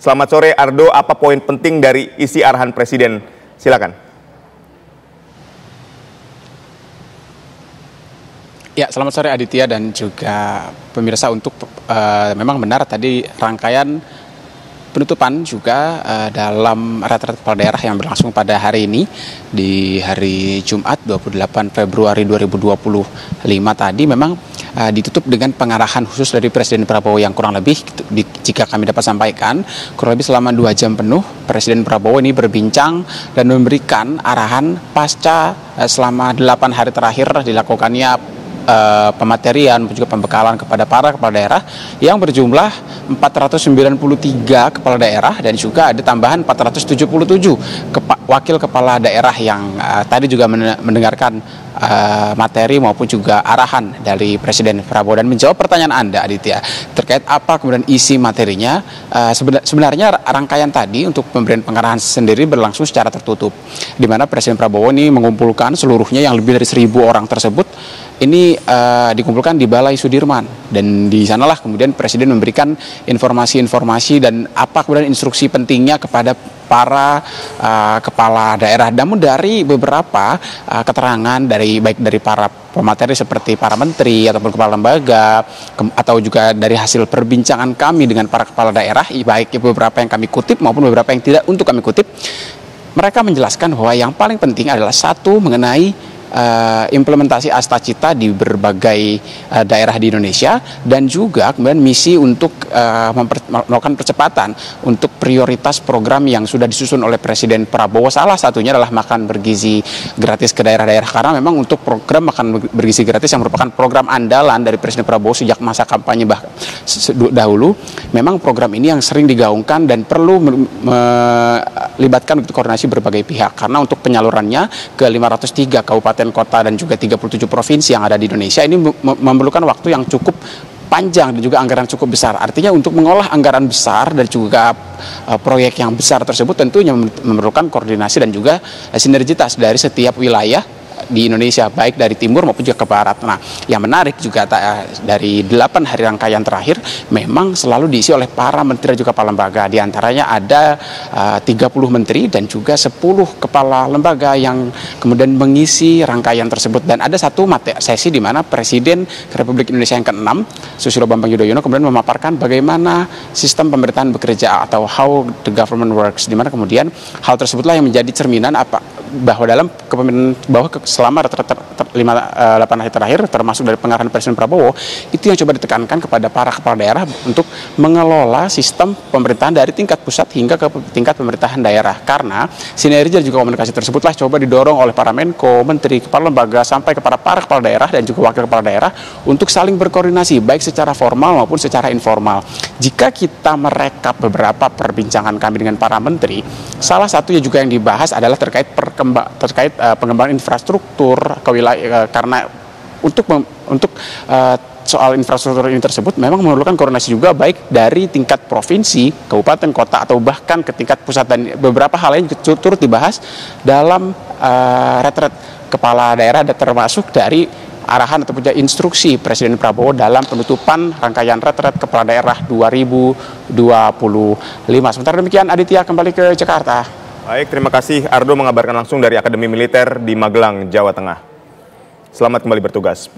Selamat sore Ardo, apa poin penting dari isi arahan Presiden? Silakan. Ya, selamat sore Aditya dan juga pemirsa. Untuk memang benar tadi rangkaian penutupan juga dalam retret kepala daerah yang berlangsung pada hari ini di hari Jumat 28 Februari 2025 tadi memang ditutup dengan pengarahan khusus dari Presiden Prabowo yang kurang lebih jika kami dapat sampaikan kurang lebih selama 2 jam penuh Presiden Prabowo ini berbincang dan memberikan arahan pasca selama 8 hari terakhir dilakukannya pematerian juga pembekalan kepada para kepala daerah yang berjumlah 493 kepala daerah dan juga ada tambahan 477 wakil kepala daerah yang tadi juga mendengarkan materi maupun juga arahan dari Presiden Prabowo. Dan menjawab pertanyaan Anda Aditya terkait apa kemudian isi materinya, sebenarnya rangkaian tadi untuk pemberian pengarahan sendiri berlangsung secara tertutup, di mana Presiden Prabowo ini mengumpulkan seluruhnya yang lebih dari 1.000 orang tersebut ini dikumpulkan di Balai Sudirman, dan di sanalah kemudian Presiden memberikan informasi-informasi dan apa kemudian instruksi pentingnya kepada para kepala daerah. Namun dari beberapa keterangan baik dari para pemateri seperti para menteri ataupun kepala lembaga atau juga dari hasil perbincangan kami dengan para kepala daerah, baik beberapa yang kami kutip maupun beberapa yang tidak untuk kami kutip, mereka menjelaskan bahwa yang paling penting adalah satu mengenai implementasi Astacita di berbagai daerah di Indonesia, dan juga kemudian misi untuk melakukan percepatan untuk prioritas program yang sudah disusun oleh Presiden Prabowo. Salah satunya adalah makan bergizi gratis ke daerah-daerah, karena memang untuk program makan bergizi gratis yang merupakan program andalan dari Presiden Prabowo sejak masa kampanye dahulu, memang program ini yang sering digaungkan dan perlu melibatkan koordinasi berbagai pihak, karena untuk penyalurannya ke 503 kabupaten kota dan juga 37 provinsi yang ada di Indonesia ini memerlukan waktu yang cukup panjang dan juga anggaran cukup besar. Artinya untuk mengolah anggaran besar dan juga proyek yang besar tersebut tentunya memerlukan koordinasi dan juga sinergitas dari setiap wilayah di Indonesia, baik dari timur maupun juga ke barat. Nah, yang menarik juga dari 8 hari rangkaian terakhir memang selalu diisi oleh para menteri dan juga kepala lembaga. Di antaranya ada 30 menteri dan juga 10 kepala lembaga yang kemudian mengisi rangkaian tersebut. Dan ada satu sesi di mana Presiden Republik Indonesia yang ke-6 Susilo Bambang Yudhoyono kemudian memaparkan bagaimana sistem pemerintahan bekerja atau how the government works, di mana kemudian hal tersebutlah yang menjadi cerminan bahwa dalam kepemimpinan selama 8 hari terakhir termasuk dari pengarahan Presiden Prabowo itu yang coba ditekankan kepada para kepala daerah untuk mengelola sistem pemerintahan dari tingkat pusat hingga ke tingkat pemerintahan daerah, karena sinergi dan juga komunikasi tersebutlah coba didorong oleh para Menko, Menteri, kepala lembaga sampai kepada para kepala daerah dan juga wakil kepala daerah untuk saling berkoordinasi baik secara formal maupun secara informal. Jika kita merekap beberapa perbincangan kami dengan para menteri, salah satunya juga yang dibahas adalah terkait pengembangan infrastruktur ke wilayah, karena untuk soal infrastruktur ini tersebut memang memerlukan koordinasi juga baik dari tingkat provinsi, kabupaten, kota atau bahkan ke tingkat pusat, dan beberapa hal lain turut dibahas dalam retret kepala daerah, termasuk dari arahan ataupun instruksi Presiden Prabowo dalam penutupan rangkaian retret kepala daerah 2025. Sementara demikian Aditya, kembali ke Jakarta. Baik, terima kasih Ardo mengabarkan langsung dari Akademi Militer di Magelang, Jawa Tengah. Selamat kembali bertugas.